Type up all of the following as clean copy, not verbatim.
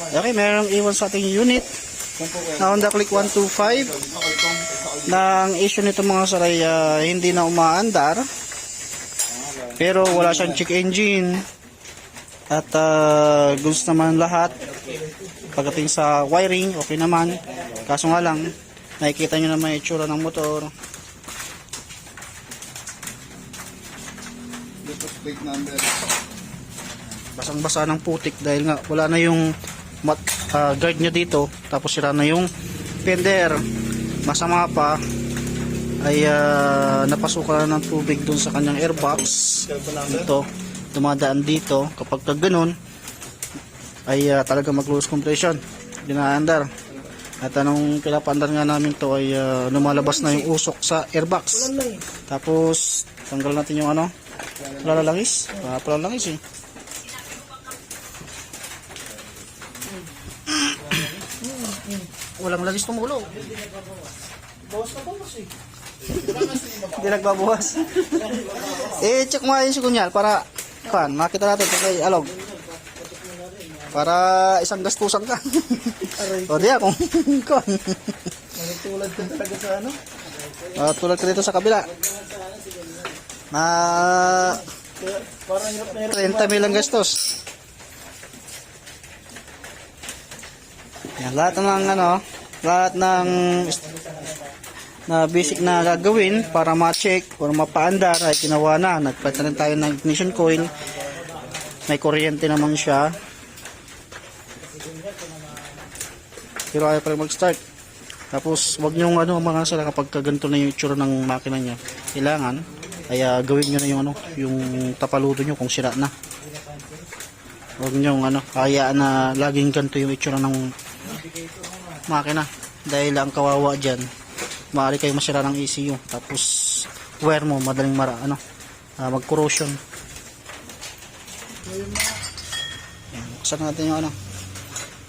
Okay, merong iwan sa ating unit na Honda Click 125. Na ang issue nito mga sir ay hindi na umaandar, pero wala siyang check engine at goods naman lahat. Pagdating sa wiring, okay naman, kaso nga lang nakikita nyo naman yung itsura ng motor. Basang basa ng putik dahil nga wala na yung guard nya dito, tapos sira na yung fender. Masama pa ay napasukan na ng tubig dun sa kanyang airbox. Ito dumadaan dito. Kapag ganun ay talaga mag-lose compression, dinaandar. At anong pinapaandar nga namin to ay lumalabas na yung usok sa airbox. Tapos tanggal natin yung palalangis. Palalangis eh. Walang langis tumulo. Bawas na bawas eh. Hindi nagbabawas. Check mo ayun si Kunyal para makita natin kay alog. Para isang gastusan ka. O diya kung tulad ka talaga sa tulad ka dito sa kabila. 30 mil ang gastos. Yan, lahat ng na basic na gagawin para ma-check or mapaandar ay ginawa na. Nagpalitan na tayo ng ignition coil. May kuryente naman siya. Pero ayaw pa rin mag-start. Tapos wag nyo mga sala kapag ganito na yung itsura ng makina nyo. Kailangan ay gawin nyo na yung tapaludo nyo kung sira na. Wag nyo hayaan na laging ganito yung itsura ng makina. Dahil ang kawawa dyan, maaari kayo masira ng ECU. Tapos wire mo madaling mag-corrosion. Buksan natin yung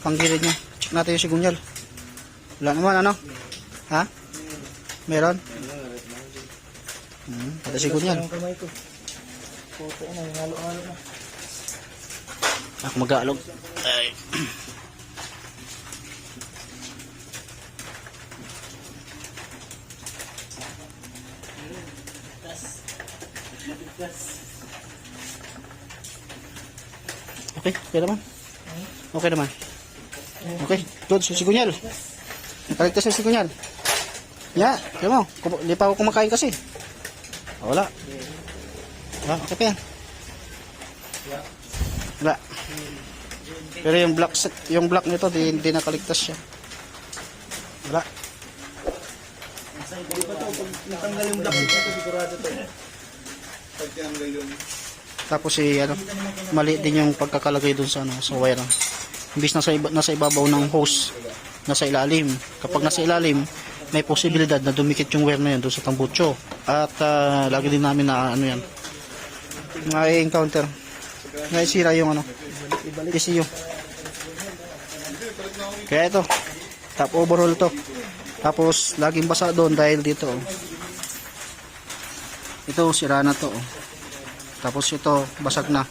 panggilid nya. Check natin yung sigunyal. Wala naman ha? Meron? Ada sigunyal. Ako mag-aalog. Ay. Okay naman. Okay naman. Okay, good. Sigunyal. Nakaligtas yung sigunyal. Ya, kaya mo. Hindi pa ako kumakain kasi. Wala. Okay pa yan. Wala. Pero yung black nito, hindi nakaligtas siya. Wala. Natanggal yung black nito, sigurado to. Pag tinanggal yung tapos mali din yung pagkakalagay dun sa wire. Imbis nasa ibabaw ng hose, nasa ilalim. Kapag nasa ilalim, may posibilidad na dumikit yung wire na yan dun sa tambutso. At lagi din namin na yan, na-encounter, naisira yung ECU. Kaya ito, top overhaul to. Tapos laging basa doon dahil dito. Ito sira na to. Tapos ito basag na.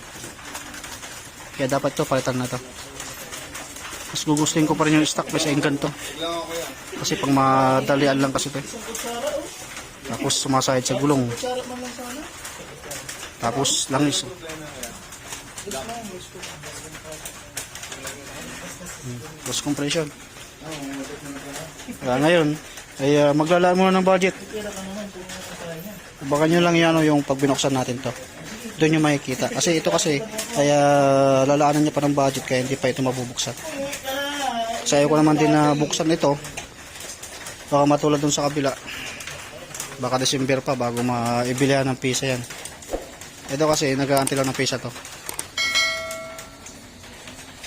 Kaya dapat to palitan na to. Mas gugustuhin ko pa rin yung stock base engine to. Kasi pang madalian lang kasi to. Tapos sumasahid sa gulong. Tapos langis. Loss compression. Kaya ngayon ay maglalaan muna ng budget. Baka nyo lang yung pag binuksan natin to. Doon nyo makikita. Kasi ito ay lalaanan nyo pa ng budget kaya hindi pa ito mabubuksan. Kasi ayaw ko naman din na buksan ito. Baka matulad dun sa kabila. Baka December pa bago maibilihan ng pisa yan. Ito kasi nag-aantay lang ng pisa to.